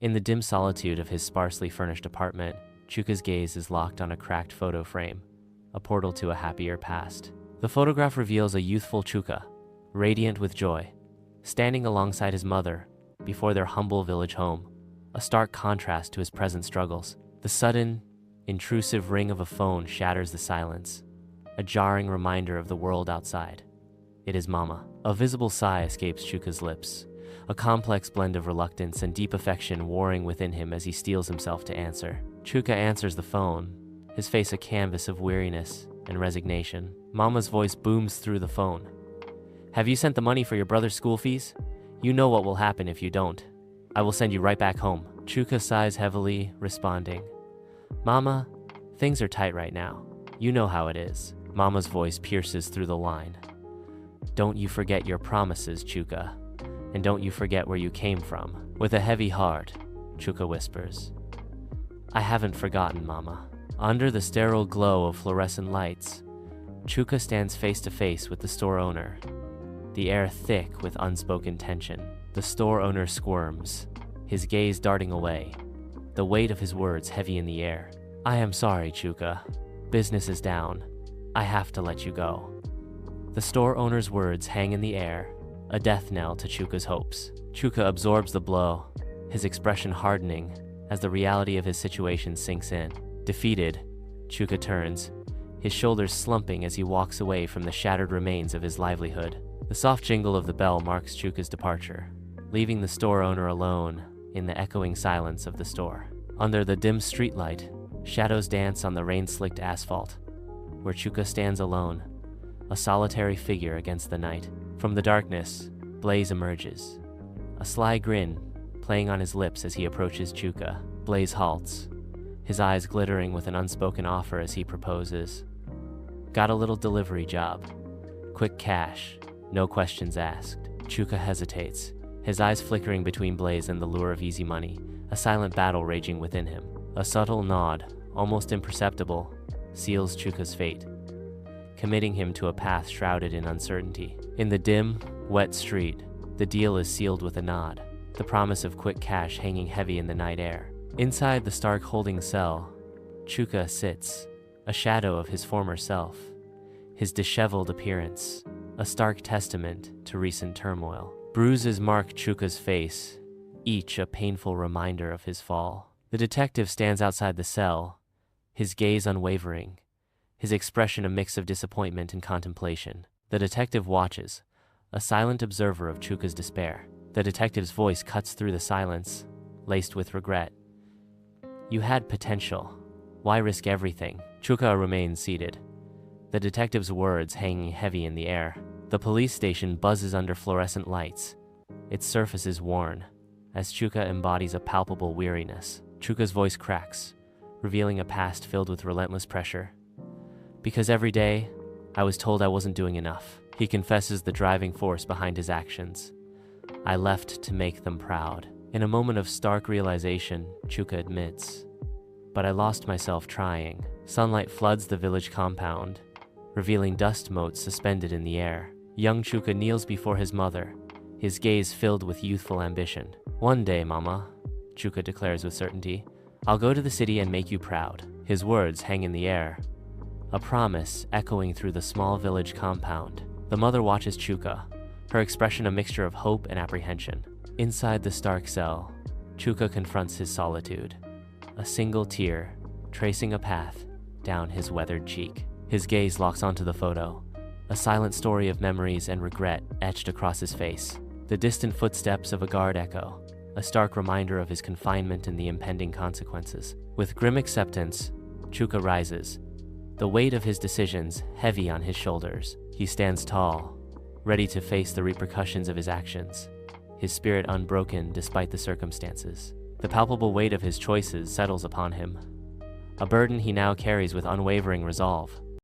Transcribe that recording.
In the dim solitude of his sparsely furnished apartment, Chuka's gaze is locked on a cracked photo frame, a portal to a happier past. The photograph reveals a youthful Chuka, radiant with joy, standing alongside his mother before their humble village home, a stark contrast to his present struggles. The sudden, intrusive ring of a phone shatters the silence, a jarring reminder of the world outside. It is Mama. A visible sigh escapes Chuka's lips, a complex blend of reluctance and deep affection warring within him as he steels himself to answer. Chuka answers the phone, his face a canvas of weariness and resignation. Mama's voice booms through the phone. "Have you sent the money for your brother's school fees? You know what will happen if you don't. I will send you right back home." Chuka sighs heavily, responding, "Mama, things are tight right now. You know how it is." Mama's voice pierces through the line. "Don't you forget your promises, Chuka. And don't you forget where you came from." With a heavy heart, Chuka whispers, "I haven't forgotten, Mama." Under the sterile glow of fluorescent lights, Chuka stands face to face with the store owner, the air thick with unspoken tension. The store owner squirms, his gaze darting away, the weight of his words heavy in the air. "I am sorry, Chuka. Business is down. I have to let you go." The store owner's words hang in the air, a death knell to Chuka's hopes. Chuka absorbs the blow, his expression hardening as the reality of his situation sinks in. Defeated, Chuka turns, his shoulders slumping as he walks away from the shattered remains of his livelihood. The soft jingle of the bell marks Chuka's departure, leaving the store owner alone in the echoing silence of the store. Under the dim streetlight, shadows dance on the rain-slicked asphalt, where Chuka stands alone, a solitary figure against the night. From the darkness, Blaze emerges, a sly grin playing on his lips as he approaches Chuka. Blaze halts, his eyes glittering with an unspoken offer as he proposes. "Got a little delivery job. Quick cash, no questions asked." Chuka hesitates, his eyes flickering between Blaze and the lure of easy money, a silent battle raging within him. A subtle nod, almost imperceptible, seals Chuka's fate, committing him to a path shrouded in uncertainty. In the dim, wet street, the deal is sealed with a nod, the promise of quick cash hanging heavy in the night air. Inside the stark holding cell, Chuka sits, a shadow of his former self, his disheveled appearance, a stark testament to recent turmoil. Bruises mark Chuka's face, each a painful reminder of his fall. The detective stands outside the cell, his gaze unwavering, his expression a mix of disappointment and contemplation. The detective watches, a silent observer of Chuka's despair. The detective's voice cuts through the silence, laced with regret. "You had potential. Why risk everything?" Chuka remains seated, the detective's words hanging heavy in the air. The police station buzzes under fluorescent lights, its surface is worn, as Chuka embodies a palpable weariness. Chuka's voice cracks, revealing a past filled with relentless pressure. "Because every day, I was told I wasn't doing enough." He confesses the driving force behind his actions. "I left to make them proud." In a moment of stark realization, Chuka admits, "But I lost myself trying." Sunlight floods the village compound, revealing dust motes suspended in the air. Young Chuka kneels before his mother, his gaze filled with youthful ambition. "One day, Mama," Chuka declares with certainty, "I'll go to the city and make you proud." His words hang in the air, a promise echoing through the small village compound. The mother watches Chuka, her expression a mixture of hope and apprehension. Inside the stark cell, Chuka confronts his solitude, a single tear tracing a path down his weathered cheek. His gaze locks onto the photo, a silent story of memories and regret etched across his face. The distant footsteps of a guard echo, a stark reminder of his confinement and the impending consequences. With grim acceptance, Chuka rises, the weight of his decisions heavy on his shoulders. He stands tall, ready to face the repercussions of his actions, his spirit unbroken despite the circumstances. The palpable weight of his choices settles upon him, a burden he now carries with unwavering resolve.